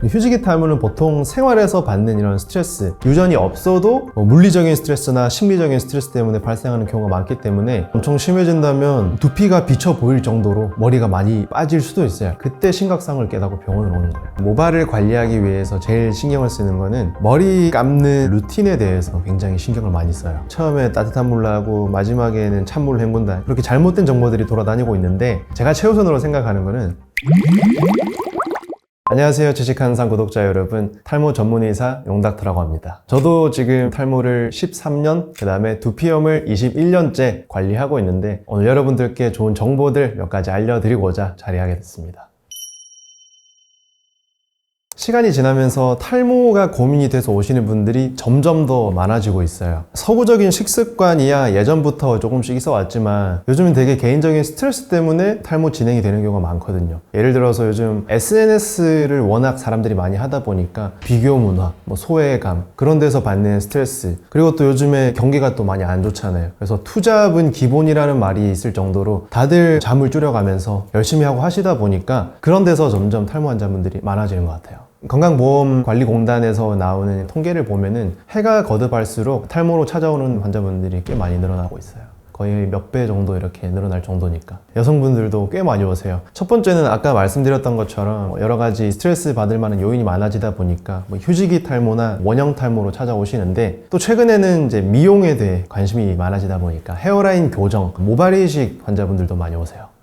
휴지기 탈모는 보통 생활에서 받는 이런 스트레스, 유전이 없어도 물리적인 스트레스나 심리적인 스트레스 때문에 발생하는 경우가 많기 때문에 엄청 심해진다면 두피가 비쳐 보일 정도로 머리가 많이 빠질 수도 있어요. 그때 심각성을 깨닫고 병원을 오는 거예요. 모발을 관리하기 위해서 제일 신경을 쓰는 거는 머리 감는 루틴에 대해서 굉장히 신경을 많이 써요. 처음에 따뜻한 물로 하고 마지막에는 찬물로 헹군다, 그렇게 잘못된 정보들이 돌아다니고 있는데, 제가 최우선으로 생각하는 거는, 안녕하세요, 주식하는상 구독자 여러분, 탈모 전문의사 용닥터라고 합니다. 저도 지금 탈모를 13년, 그 다음에 두피염을 21년째 관리하고 있는데, 오늘 여러분들께 좋은 정보들 몇 가지 알려드리고자 자리하게 됐습니다. 시간이 지나면서 탈모가 고민이 돼서 오시는 분들이 점점 더 많아지고 있어요. 서구적인 식습관이야 예전부터 조금씩 있어 왔지만 요즘은 되게 개인적인 스트레스 때문에 탈모 진행이 되는 경우가 많거든요. 예를 들어서 요즘 SNS를 워낙 사람들이 많이 하다 보니까 비교 문화, 소외감, 그런 데서 받는 스트레스, 그리고 또 요즘에 경기가 또 많이 안 좋잖아요. 그래서 투잡은 기본이라는 말이 있을 정도로 다들 잠을 줄여가면서 열심히 하고 하시다 보니까 그런 데서 점점 탈모 환자분들이 많아지는 것 같아요. 건강보험관리공단에서 나오는 통계를 보면은 해가 거듭할수록 탈모로 찾아오는 환자분들이 꽤 많이 늘어나고 있어요. 거의 몇 배 정도 이렇게 늘어날 정도니까. 여성분들도 꽤 많이 오세요. 첫 번째는 아까 말씀드렸던 것처럼 여러 가지 스트레스 받을 만한 요인이 많아지다 보니까 휴지기 탈모나 원형 탈모로 찾아오시는데, 또 최근에는 이제 미용에 대해 관심이 많아지다 보니까 헤어라인 교정, 모발 이식 환자분들도 많이 오세요.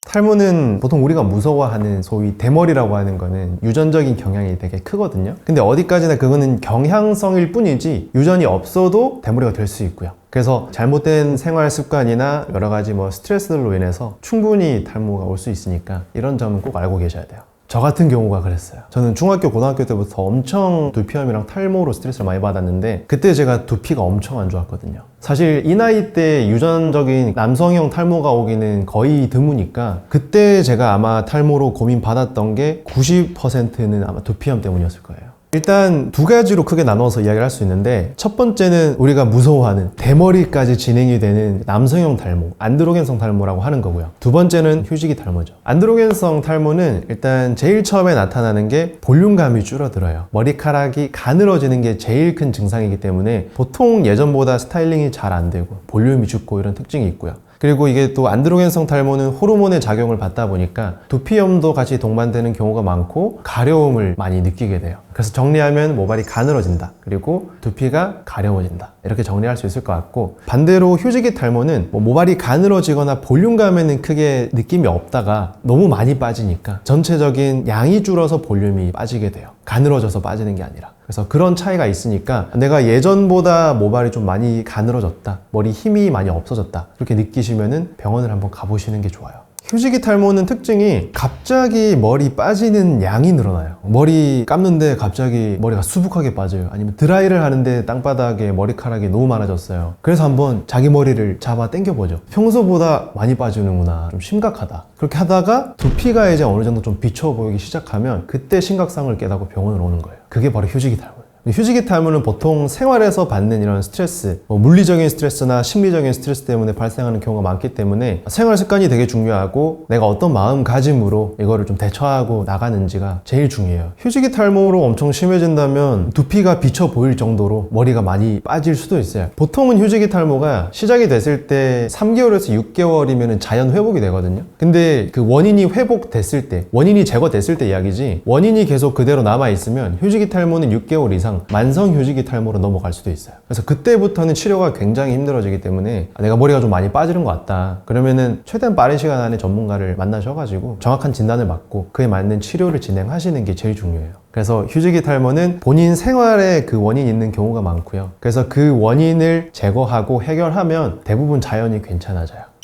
탈모는 보통 우리가 무서워하는 소위 대머리라고 하는 거는 유전적인 경향이 되게 크거든요. 근데 어디까지나 그거는 경향성일 뿐이지 유전이 없어도 대머리가 될 수 있고요. 그래서 잘못된 생활 습관이나 여러 가지 스트레스들로 인해서 충분히 탈모가 올 수 있으니까 이런 점은 꼭 알고 계셔야 돼요. 저 같은 경우가 그랬어요. 저는 중학교, 고등학교 때부터 엄청 두피염이랑 탈모로 스트레스를 많이 받았는데, 그때 제가 두피가 엄청 안 좋았거든요. 사실 이 나이 때 유전적인 남성형 탈모가 오기는 거의 드무니까 그때 제가 아마 탈모로 고민받았던 게 90%는 아마 두피염 때문이었을 거예요. 일단 두 가지로 크게 나눠서 이야기를 할 수 있는데, 첫 번째는 우리가 무서워하는 대머리까지 진행이 되는 남성형 탈모, 안드로겐성 탈모라고 하는 거고요. 두 번째는 휴지기 탈모죠. 안드로겐성 탈모는 일단 제일 처음에 나타나는 게 볼륨감이 줄어들어요. 머리카락이 가늘어지는 게 제일 큰 증상이기 때문에 보통 예전보다 스타일링이 잘 안 되고 볼륨이 죽고 이런 특징이 있고요. 그리고 이게 또 안드로겐성 탈모는 호르몬의 작용을 받다 보니까 두피염도 같이 동반되는 경우가 많고 가려움을 많이 느끼게 돼요. 그래서 정리하면 모발이 가늘어진다, 그리고 두피가 가려워진다, 이렇게 정리할 수 있을 것 같고, 반대로 휴지기 탈모는 모발이 가늘어지거나 볼륨감에는 크게 느낌이 없다가 너무 많이 빠지니까 전체적인 양이 줄어서 볼륨이 빠지게 돼요. 가늘어져서 빠지는 게 아니라. 그래서 그런 차이가 있으니까 내가 예전보다 모발이 좀 많이 가늘어졌다, 머리 힘이 많이 없어졌다, 그렇게 느끼시면은 병원을 한번 가보시는 게 좋아요. 휴지기 탈모는 특징이 갑자기 머리 빠지는 양이 늘어나요. 머리 감는데 갑자기 머리가 수북하게 빠져요. 아니면 드라이를 하는데 땅바닥에 머리카락이 너무 많아졌어요. 그래서 한번 자기 머리를 잡아 당겨보죠. 평소보다 많이 빠지는구나, 좀 심각하다. 그렇게 하다가 두피가 이제 어느 정도 좀 비쳐 보이기 시작하면 그때 심각성을 깨닫고 병원을 오는 거예요. 그게 바로 휴지기 탈모예요. 휴지기 탈모는 보통 생활에서 받는 이런 스트레스, 물리적인 스트레스나 심리적인 스트레스 때문에 발생하는 경우가 많기 때문에 생활 습관이 되게 중요하고, 내가 어떤 마음가짐으로 이거를 좀 대처하고 나가는지가 제일 중요해요. 휴지기 탈모로 엄청 심해진다면 두피가 비쳐 보일 정도로 머리가 많이 빠질 수도 있어요. 보통은 휴지기 탈모가 시작이 됐을 때 3개월에서 6개월이면 자연 회복이 되거든요. 근데 그 원인이 회복됐을 때, 원인이 제거됐을 때 이야기지, 원인이 계속 그대로 남아있으면 휴지기 탈모는 6개월 이상 만성 휴지기 탈모로 넘어갈 수도 있어요. 그래서 그때부터는 치료가 굉장히 힘들어지기 때문에 내가 머리가 좀 많이 빠지는 것 같다, 그러면은 최대한 빠른 시간 안에 전문가를 만나셔가지고 정확한 진단을 받고 그에 맞는 치료를 진행하시는 게 제일 중요해요. 그래서 휴지기 탈모는 본인 생활에 그 원인이 있는 경우가 많고요. 그래서 그 원인을 제거하고 해결하면 대부분 자연히 괜찮아져요.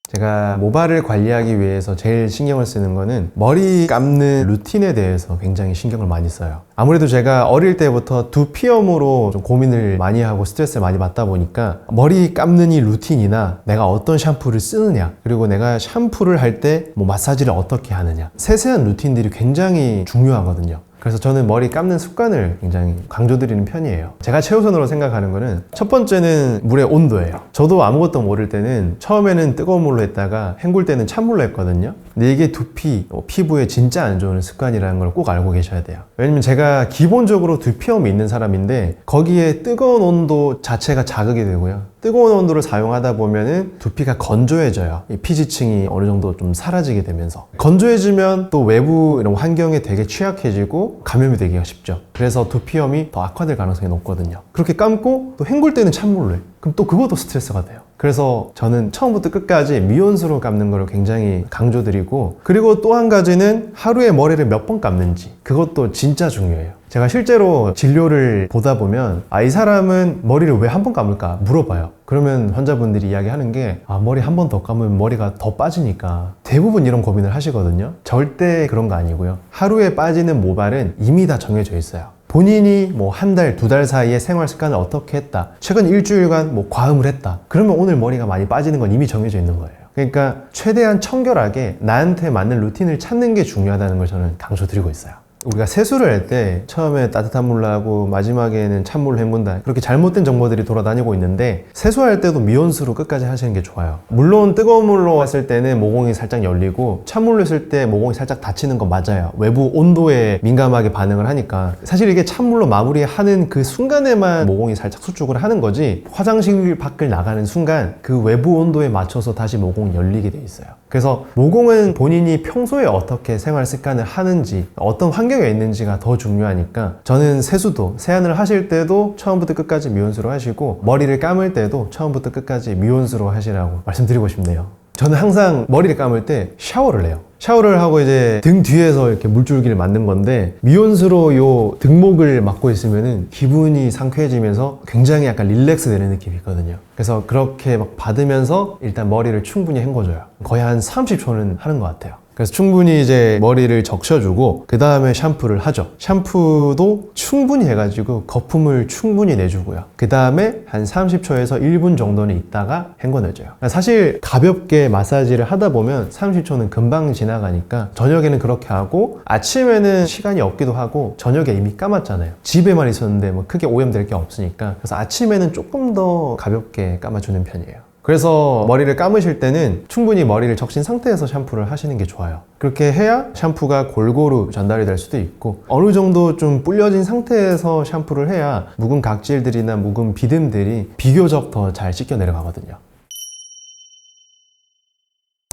제가 모발을 관리하기 위해서 제일 신경을 쓰는 거는 머리 감는 루틴에 대해서 굉장히 신경을 많이 써요. 아무래도 제가 어릴 때부터 두피염으로 좀 고민을 많이 하고 스트레스를 많이 받다 보니까 머리 감는 이 루틴이나 내가 어떤 샴푸를 쓰느냐, 그리고 내가 샴푸를 할 때 마사지를 어떻게 하느냐, 세세한 루틴들이 굉장히 중요하거든요. 그래서 저는 머리 감는 습관을 굉장히 강조드리는 편이에요. 제가 최우선으로 생각하는 거는 첫 번째는 물의 온도예요. 저도 아무것도 모를 때는 처음에는 뜨거운 물로 했다가 헹굴 때는 찬물로 했거든요. 근데 이게 두피, 피부에 진짜 안 좋은 습관이라는 걸 꼭 알고 계셔야 돼요. 왜냐면 제가 기본적으로 두피염이 있는 사람인데 거기에 뜨거운 온도 자체가 자극이 되고요. 뜨거운 온도를 사용하다 보면은 두피가 건조해져요. 이 피지층이 어느 정도 좀 사라지게 되면서 건조해지면 또 외부 이런 환경에 되게 취약해지고 감염이 되기가 쉽죠. 그래서 두피염이 더 악화될 가능성이 높거든요. 그렇게 감고 또 헹굴 때는 찬물로 해. 그럼 또 그것도 스트레스가 돼요. 그래서 저는 처음부터 끝까지 미온수로 감는 걸 굉장히 강조드리고, 그리고 또 한 가지는 하루에 머리를 몇 번 감는지, 그것도 진짜 중요해요. 제가 실제로 진료를 보다 보면 이 사람은 머리를 왜 한 번 감을까 물어봐요. 그러면 환자분들이 이야기하는 게 머리 한 번 더 감으면 머리가 더 빠지니까. 대부분 이런 고민을 하시거든요. 절대 그런 거 아니고요. 하루에 빠지는 모발은 이미 다 정해져 있어요. 본인이 뭐 한 달, 두 달 사이에 생활 습관을 어떻게 했다, 최근 일주일간 뭐 과음을 했다, 그러면 오늘 머리가 많이 빠지는 건 이미 정해져 있는 거예요. 그러니까 최대한 청결하게 나한테 맞는 루틴을 찾는 게 중요하다는 걸 저는 강조드리고 있어요. 우리가 세수를 할 때 처음에 따뜻한 물로 하고 마지막에는 찬물로 헹군다, 그렇게 잘못된 정보들이 돌아다니고 있는데, 세수할 때도 미온수로 끝까지 하시는 게 좋아요. 물론 뜨거운 물로 했을 때는 모공이 살짝 열리고 찬물로 했을 때 모공이 살짝 닫히는 건 맞아요. 외부 온도에 민감하게 반응을 하니까. 사실 이게 찬물로 마무리하는 그 순간에만 모공이 살짝 수축을 하는 거지, 화장실 밖을 나가는 순간 그 외부 온도에 맞춰서 다시 모공이 열리게 돼 있어요. 그래서 모공은 본인이 평소에 어떻게 생활 습관을 하는지, 어떤 환경에 있는지가 더 중요하니까, 저는 세수도, 세안을 하실 때도 처음부터 끝까지 미온수로 하시고, 머리를 감을 때도 처음부터 끝까지 미온수로 하시라고 말씀드리고 싶네요. 저는 항상 머리를 감을 때 샤워를 해요. 샤워를 하고 이제 등 뒤에서 이렇게 물줄기를 맞는 건데, 미온수로 요 등목을 막고 있으면은 기분이 상쾌해지면서 굉장히 약간 릴렉스 되는 느낌이 있거든요. 그래서 그렇게 막 받으면서 일단 머리를 충분히 헹궈줘요. 거의 한 30초는 하는 것 같아요. 그래서 충분히 이제 머리를 적셔주고 그 다음에 샴푸를 하죠. 샴푸도 충분히 해가지고 거품을 충분히 내주고요. 그 다음에 한 30초에서 1분 정도는 있다가 헹궈내줘요. 사실 가볍게 마사지를 하다 보면 30초는 금방 지나가니까 저녁에는 그렇게 하고, 아침에는 시간이 없기도 하고 저녁에 이미 감았잖아요. 집에만 있었는데 뭐 크게 오염될 게 없으니까. 그래서 아침에는 조금 더 가볍게 감아주는 편이에요. 그래서 머리를 감으실 때는 충분히 머리를 적신 상태에서 샴푸를 하시는 게 좋아요. 그렇게 해야 샴푸가 골고루 전달이 될 수도 있고, 어느 정도 좀 불려진 상태에서 샴푸를 해야 묵은 각질들이나 묵은 비듬들이 비교적 더 잘 씻겨 내려가거든요.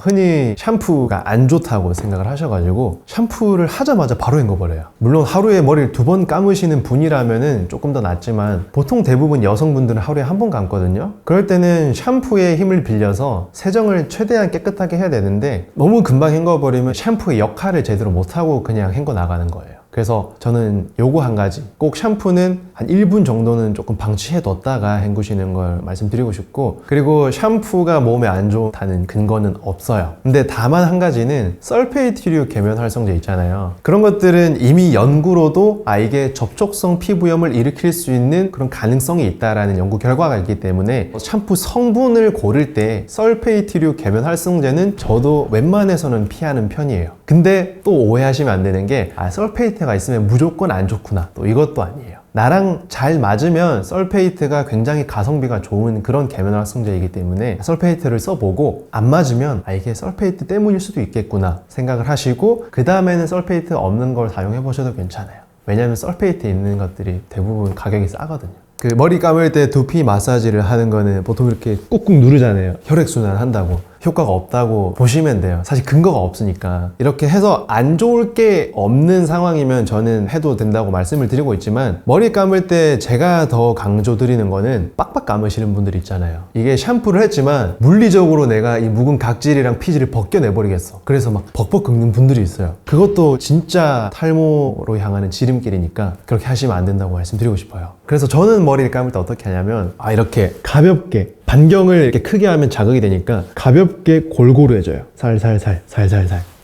흔히 샴푸가 안 좋다고 생각을 하셔가지고 샴푸를 하자마자 바로 헹궈버려요. 물론 하루에 머리를 2번 감으시는 분이라면 조금 더 낫지만, 보통 대부분 여성분들은 하루에 1번 감거든요. 그럴 때는 샴푸의 힘을 빌려서 세정을 최대한 깨끗하게 해야 되는데, 너무 금방 헹궈버리면 샴푸의 역할을 제대로 못하고 그냥 헹궈 나가는 거예요. 그래서 저는 요거 한 가지, 꼭 샴푸는 한 1분 정도는 조금 방치해 뒀다가 헹구시는 걸 말씀드리고 싶고, 그리고 샴푸가 몸에 안 좋다는 근거는 없어요. 근데 다만 한 가지는 설페이트류 계면 활성제 있잖아요. 그런 것들은 이미 연구로도 이게 접촉성 피부염을 일으킬 수 있는 그런 가능성이 있다라는 연구 결과가 있기 때문에, 샴푸 성분을 고를 때 설페이트류 계면 활성제는 저도 웬만해서는 피하는 편이에요. 근데 또 오해하시면 안 되는 게, 설페이트가 있으면 무조건 안 좋구나, 또 이것도 아니에요. 나랑 잘 맞으면 설페이트가 굉장히 가성비가 좋은 그런 계면 활성제이기 때문에 설페이트를 써보고, 안 맞으면 이게 설페이트 때문일 수도 있겠구나 생각을 하시고, 그 다음에는 설페이트 없는 걸 사용해 보셔도 괜찮아요. 왜냐면 설페이트 있는 것들이 대부분 가격이 싸거든요. 그 머리 감을 때 두피 마사지를 하는 거는 보통 이렇게 꾹꾹 누르잖아요. 혈액순환 한다고. 효과가 없다고 보시면 돼요. 사실 근거가 없으니까. 이렇게 해서 안 좋을 게 없는 상황이면 저는 해도 된다고 말씀을 드리고 있지만, 머리 감을 때 제가 더 강조드리는 거는 빡빡 감으시는 분들 있잖아요. 이게 샴푸를 했지만 물리적으로 내가 이 묵은 각질이랑 피지를 벗겨내버리겠어, 그래서 막 벅벅 긁는 분들이 있어요. 그것도 진짜 탈모로 향하는 지름길이니까 그렇게 하시면 안 된다고 말씀드리고 싶어요. 그래서 저는 머리를 감을 때 어떻게 하냐면, 이렇게 가볍게, 반경을 이렇게 크게 하면 자극이 되니까 가볍게 골고루 해줘요. 살살살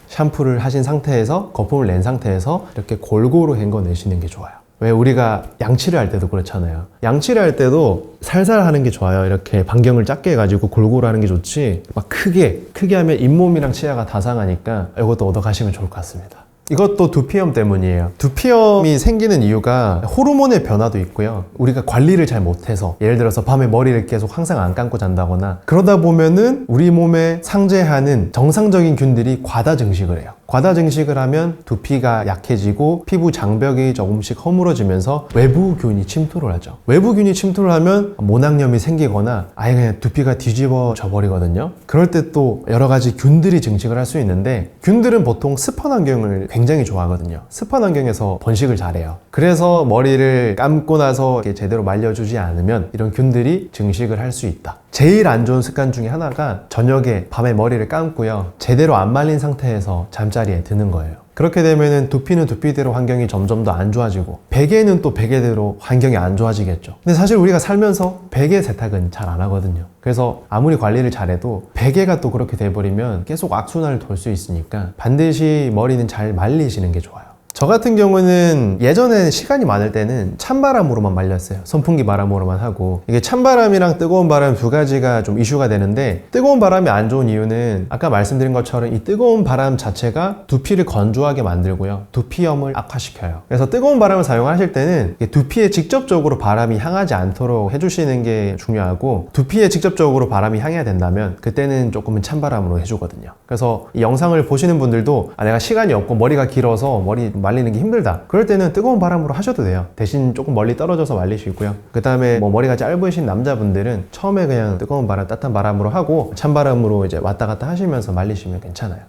샴푸를 하신 상태에서, 거품을 낸 상태에서 이렇게 골고루 헹궈내시는 게 좋아요. 왜 우리가 양치를 할 때도 그렇잖아요. 양치를 할 때도 살살 하는 게 좋아요. 이렇게 반경을 작게 해가지고 골고루 하는 게 좋지, 막 크게 하면 잇몸이랑 치아가 다 상하니까 이것도 얻어가시면 좋을 것 같습니다. 이것도 두피염 때문이에요. 두피염이 생기는 이유가 호르몬의 변화도 있고요. 우리가 관리를 잘 못해서 예를 들어서 밤에 머리를 계속 항상 안 감고 잔다거나 그러다 보면은 우리 몸에 상쇄하는 정상적인 균들이 과다 증식을 해요. 과다 증식을 하면 두피가 약해지고 피부 장벽이 조금씩 허물어지면서 외부균이 침투를 하죠. 외부균이 침투를 하면 모낭염이 생기거나 아예 그냥 두피가 뒤집어져 버리거든요. 그럴 때 또 여러 가지 균들이 증식을 할 수 있는데 균들은 보통 습한 환경을 굉장히 좋아하거든요. 습한 환경에서 번식을 잘해요. 그래서 머리를 감고 나서 제대로 말려주지 않으면 이런 균들이 증식을 할 수 있다. 제일 안 좋은 습관 중에 하나가 저녁에 밤에 머리를 감고요. 제대로 안 말린 상태에서 잠자리에 드는 거예요. 그렇게 되면은 두피는 두피대로 환경이 점점 더 안 좋아지고 베개는 또 베개대로 환경이 안 좋아지겠죠. 근데 사실 우리가 살면서 베개 세탁은 잘 안 하거든요. 그래서 아무리 관리를 잘해도 베개가 또 그렇게 돼버리면 계속 악순환을 돌 수 있으니까 반드시 머리는 잘 말리시는 게 좋아요. 저 같은 경우는 예전에 시간이 많을 때는 찬바람으로만 말렸어요. 선풍기 바람으로만 하고 이게 찬바람이랑 뜨거운 바람 두 가지가 좀 이슈가 되는데 뜨거운 바람이 안 좋은 이유는 아까 말씀드린 것처럼 이 뜨거운 바람 자체가 두피를 건조하게 만들고요. 두피염을 악화시켜요. 그래서 뜨거운 바람을 사용하실 때는 두피에 직접적으로 바람이 향하지 않도록 해주시는 게 중요하고 두피에 직접적으로 바람이 향해야 된다면 그때는 조금은 찬바람으로 해주거든요. 그래서 이 영상을 보시는 분들도 내가 시간이 없고 머리가 길어서 머리 말리는 게 힘들다. 그럴 때는 뜨거운 바람으로 하셔도 돼요. 대신 조금 멀리 떨어져서 말리시고요. 그 다음에 머리가 짧으신 남자분들은 처음에 그냥 뜨거운 바람, 따뜻한 바람으로 하고 찬바람으로 이제 왔다 갔다 하시면서 말리시면 괜찮아요.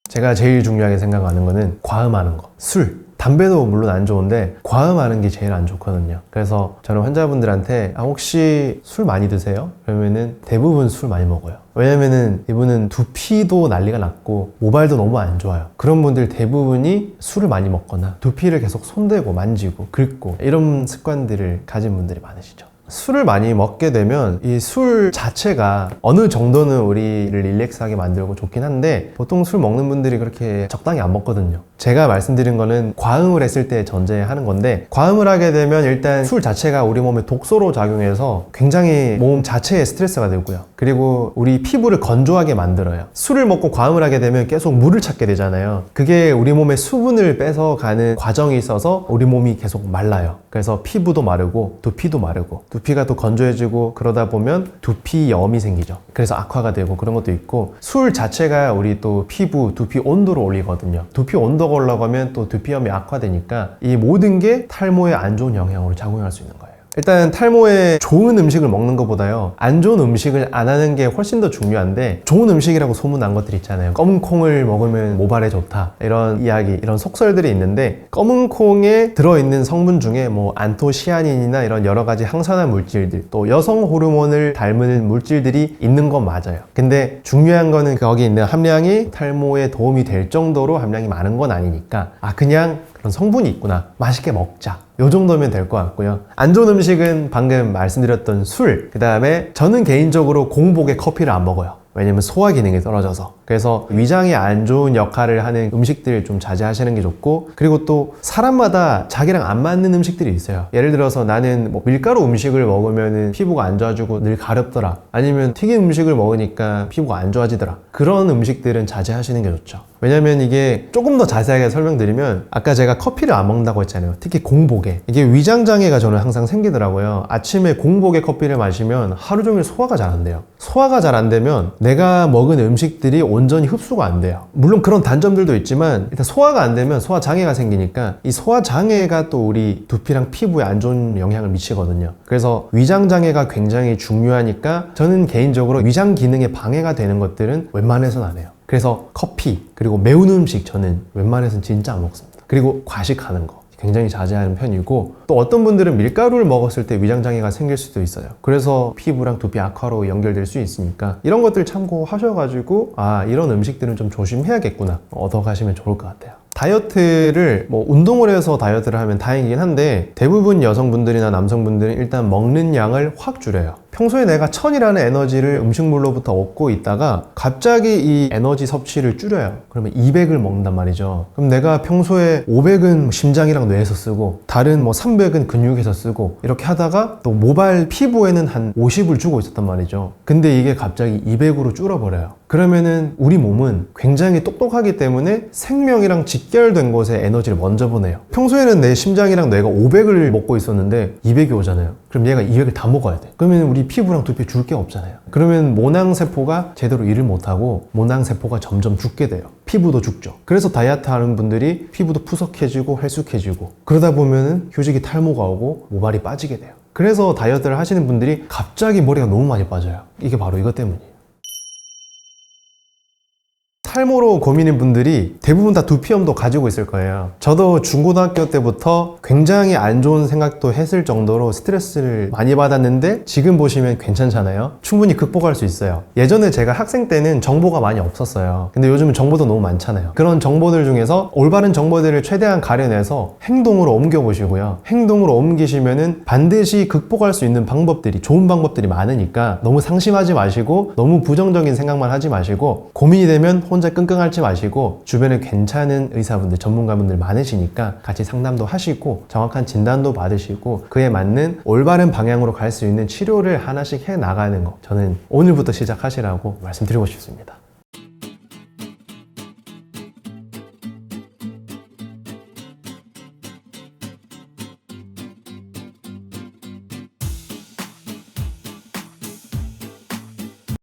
제가 제일 중요하게 생각하는 거는 과음하는 거. 술. 담배도 물론 안 좋은데 과음하는 게 제일 안 좋거든요. 그래서 저는 환자분들한테 혹시 술 많이 드세요? 그러면은 대부분 술 많이 먹어요. 왜냐면은 이분은 두피도 난리가 났고 모발도 너무 안 좋아요. 그런 분들 대부분이 술을 많이 먹거나 두피를 계속 손대고 만지고 긁고 이런 습관들을 가진 분들이 많으시죠. 술을 많이 먹게 되면 이 술 자체가 어느 정도는 우리를 릴렉스하게 만들고 좋긴 한데 보통 술 먹는 분들이 그렇게 적당히 안 먹거든요. 제가 말씀드린 거는 과음을 했을 때 전제하는 건데 과음을 하게 되면 일단 술 자체가 우리 몸에 독소로 작용해서 굉장히 몸 자체에 스트레스가 되고요. 그리고 우리 피부를 건조하게 만들어요. 술을 먹고 과음을 하게 되면 계속 물을 찾게 되잖아요. 그게 우리 몸에 수분을 뺏어가는 과정이 있어서 우리 몸이 계속 말라요. 그래서 피부도 마르고 두피도 마르고 두피가 또 건조해지고 그러다 보면 두피염이 생기죠. 그래서 악화가 되고 그런 것도 있고 술 자체가 우리 또 피부, 두피 온도를 올리거든요. 두피 온도가 올라가면 또 두피염이 악화되니까 이 모든 게 탈모에 안 좋은 영향으로 작용할 수 있는 거예요. 일단 탈모에 좋은 음식을 먹는 것보다요 안 좋은 음식을 안 하는 게 훨씬 더 중요한데 좋은 음식이라고 소문난 것들 있잖아요. 검은 콩을 먹으면 모발에 좋다 이런 이야기 이런 속설들이 있는데 검은 콩에 들어있는 성분 중에 뭐 안토시아닌이나 이런 여러 가지 항산화 물질들 또 여성 호르몬을 닮은 물질들이 있는 건 맞아요. 근데 중요한 거는 거기 있는 함량이 탈모에 도움이 될 정도로 함량이 많은 건 아니니까 그냥 그런 성분이 있구나 맛있게 먹자 요 정도면 될 것 같고요. 안 좋은 음식은 방금 말씀드렸던 술, 그 다음에 저는 개인적으로 공복에 커피를 안 먹어요. 왜냐면 소화 기능이 떨어져서. 그래서 위장에 안 좋은 역할을 하는 음식들 좀 자제하시는 게 좋고 그리고 또 사람마다 자기랑 안 맞는 음식들이 있어요. 예를 들어서 나는 뭐 밀가루 음식을 먹으면 피부가 안 좋아지고 늘 가렵더라. 아니면 튀긴 음식을 먹으니까 피부가 안 좋아지더라. 그런 음식들은 자제하시는 게 좋죠. 왜냐면 이게 조금 더 자세하게 설명드리면 아까 제가 커피를 안 먹는다고 했잖아요. 특히 공복에. 이게 위장장애가 저는 항상 생기더라고요. 아침에 공복에 커피를 마시면 하루 종일 소화가 잘 안 돼요. 소화가 잘 안 되면 내가 먹은 음식들이 온전히 흡수가 안 돼요. 물론 그런 단점들도 있지만 일단 소화가 안 되면 소화장애가 생기니까 이 소화장애가 또 우리 두피랑 피부에 안 좋은 영향을 미치거든요. 그래서 위장장애가 굉장히 중요하니까 저는 개인적으로 위장 기능에 방해가 되는 것들은 웬만해서는 안 해요. 그래서 커피 그리고 매운 음식 저는 웬만해서는 진짜 안 먹습니다. 그리고 과식하는 거 굉장히 자제하는 편이고 또 어떤 분들은 밀가루를 먹었을 때 위장장애가 생길 수도 있어요. 그래서 피부랑 두피 악화로 연결될 수 있으니까 이런 것들 참고하셔가지고 이런 음식들은 좀 조심해야겠구나 얻어가시면 좋을 것 같아요. 다이어트를 운동을 해서 다이어트를 하면 다행이긴 한데 대부분 여성분들이나 남성분들은 일단 먹는 양을 확 줄여요. 평소에 내가 1000이라는 에너지를 음식물로부터 얻고 있다가 갑자기 이 에너지 섭취를 줄여요. 그러면 200을 먹는단 말이죠. 그럼 내가 평소에 500은 심장이랑 뇌에서 쓰고 다른 뭐 300은 근육에서 쓰고 이렇게 하다가 또 모발 피부에는 한 50을 주고 있었단 말이죠. 근데 이게 갑자기 200으로 줄어버려요. 그러면은 우리 몸은 굉장히 똑똑하기 때문에 생명이랑 직결된 곳에 에너지를 먼저 보내요. 평소에는 내 심장이랑 뇌가 500을 먹고 있었는데 200이 오잖아요. 그럼 얘가 200을 다 먹어야 돼. 그러면 우리 피부랑 두피 줄 게 없잖아요. 그러면 모낭세포가 제대로 일을 못하고 모낭세포가 점점 죽게 돼요. 피부도 죽죠. 그래서 다이어트 하는 분들이 피부도 푸석해지고 헬쑥해지고 그러다 보면은 휴지기 탈모가 오고 모발이 빠지게 돼요. 그래서 다이어트를 하시는 분들이 갑자기 머리가 너무 많이 빠져요. 이게 바로 이것 때문이에요. 탈모로 고민인 분들이 대부분 다 두피염도 가지고 있을 거예요. 저도 중고등학교 때부터 굉장히 안 좋은 생각도 했을 정도로 스트레스를 많이 받았는데 지금 보시면 괜찮잖아요. 충분히 극복할 수 있어요. 예전에 제가 학생 때는 정보가 많이 없었어요. 근데 요즘은 정보도 너무 많잖아요. 그런 정보들 중에서 올바른 정보들을 최대한 가려내서 행동으로 옮겨보시고요. 행동으로 옮기시면은 반드시 극복할 수 있는 방법들이, 좋은 방법들이 많으니까 너무 상심하지 마시고 너무 부정적인 생각만 하지 마시고 고민이 되면 혼자 끙끙 앓지 마시고 주변에 괜찮은 의사분들, 전문가분들 많으시니까 같이 상담도 하시고 정확한 진단도 받으시고 그에 맞는 올바른 방향으로 갈 수 있는 치료를 하나씩 해 나가는 거 저는 오늘부터 시작하시라고 말씀드리고 싶습니다.